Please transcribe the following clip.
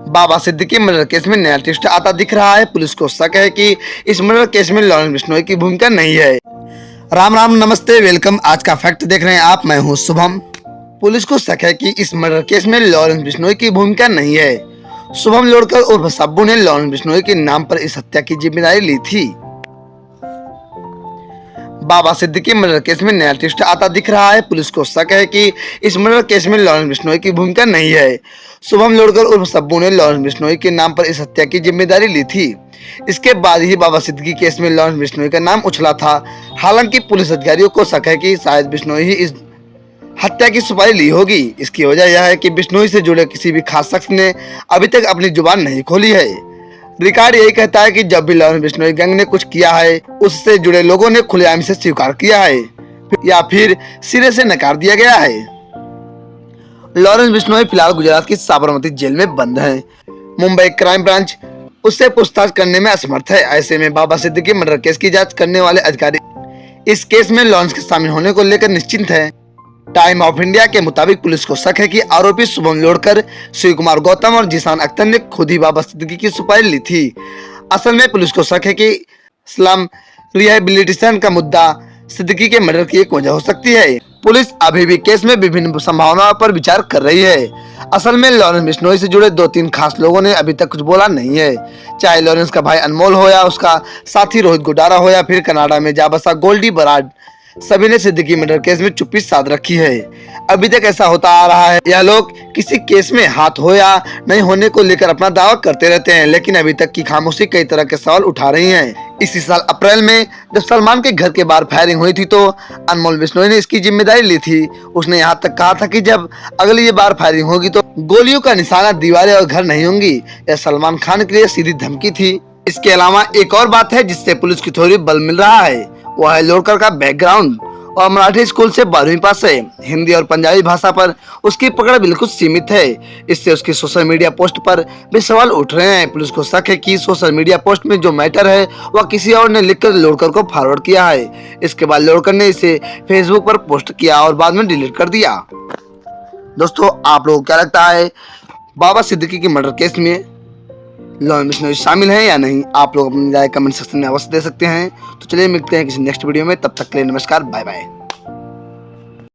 बाबा Siddiqui murder case में नया twist आता दिख रहा है। पुलिस को शक है कि इस मर्डर केस में लॉरेंस बिश्नोई की भूमिका नहीं है। राम राम, नमस्ते, वेलकम। आज का फैक्ट देख रहे हैं आप, मैं हूं शुभम। पुलिस को शक है कि इस मर्डर केस में लॉरेंस बिश्नोई की भूमिका नहीं है। शुभम लोडकर उर्फ सब्बू ने लॉरेंस बिश्नोई के नाम पर इस हत्या की जिम्मेदारी ली थी। बाबा सिद्दीकी मर्डर केस में नया ट्विस्ट आता दिख रहा है। पुलिस को शक है कि इस मर्डर केस में लॉरेंस बिश्नोई की भूमिका नहीं है। शुभम लोडकर उर्फ सब्बू ने लॉरेंस बिश्नोई के नाम पर इस हत्या की जिम्मेदारी ली थी। इसके बाद ही बाबा सिद्दीकी केस में लॉरेंस बिश्नोई का नाम उछला था। हालांकि पुलिस अधिकारियों को शक है कि शायद बिश्नोई ही इस हत्या की सुपारी ली होगी। इसकी वजह यह है कि बिश्नोई से जुड़े किसी भी खास शख्स ने अभी तक अपनी जुबान नहीं खोली है। रिकॉर्ड यही कहता है कि जब भी लॉरेंस बिश्नोई गैंग ने कुछ किया है, उससे जुड़े लोगों ने खुलेआम से स्वीकार किया है या फिर सिरे से नकार दिया गया है। लॉरेंस बिश्नोई फिलहाल गुजरात की साबरमती जेल में बंद है। मुंबई क्राइम ब्रांच उससे पूछताछ करने में असमर्थ है। ऐसे में बाबा सिद्दीकी मर्डर केस की जांच करने वाले अधिकारी इस केस में लॉरेंस के शामिल होने को लेकर निश्चिंत है। टाइम ऑफ इंडिया के मुताबिक पुलिस को शक है कि आरोपी शुभम लोडकर, शिव कुमार गौतम और जीशान अख्तर ने खुद ही बाबा सिद्दीकी की सुपारी ली थी। असल में पुलिस को शक है कि स्लम रिहेबिलिटेशन का मुद्दा सिद्दीकी के मर्डर की एक वजह हो सकती है। पुलिस अभी भी केस में विभिन्न संभावनाओं पर विचार कर रही है। असल में लॉरेंस बिश्नोई से जुड़े 2-3 खास लोगों ने अभी तक कुछ बोला नहीं है। चाहे लॉरेंस का भाई अनमोल हो या उसका साथी रोहित गोडारा हो या फिर कनाडा में जा बसा गोल्डी बराड, सभी ने सिद्दीकी मर्डर केस में चुप्पी साध रखी है। अभी तक ऐसा होता आ रहा है। यह लोग किसी केस में हाथ हो या नहीं होने को लेकर अपना दावा करते रहते हैं, लेकिन अभी तक की खामोशी कई तरह के सवाल उठा रही है। इसी साल अप्रैल में जब सलमान के घर के बाहर फायरिंग हुई थी तो अनमोल बिश्नोई ने इसकी जिम्मेदारी ली थी। उसने यहाँ तक कहा था कि जब अगली ये बार फायरिंग होगी तो गोलियों का निशाना दीवारें और घर नहीं होंगी। यह सलमान खान के लिए सीधी धमकी थी। इसके अलावा एक और बात है जिससे पुलिस की थोड़ी बल मिल रहा है, वह है लोडकर का बैकग्राउंड। और मराठी स्कूल से 12वीं पास है। हिंदी और पंजाबी भाषा पर उसकी पकड़ बिल्कुल सीमित है। इससे उसकी सोशल मीडिया पोस्ट पर भी सवाल उठ रहे हैं। पुलिस को शक है कि सोशल मीडिया पोस्ट में जो मैटर है वह किसी और ने लिखकर लोडकर को फॉरवर्ड किया है। इसके बाद लोडकर ने इसे फेसबुक पर पोस्ट किया और बाद में डिलीट कर दिया। दोस्तों, आप लोगों को क्या लगता है, बाबा सिद्दीकी के मर्डर केस में लॉरेंस बिश्नोई शामिल है या नहीं? आप लोग अपनी राय कमेंट सेक्शन में अवश्य दे सकते हैं। तो चलिए मिलते हैं किसी नेक्स्ट वीडियो में, तब तक के लिए नमस्कार, बाय बाय।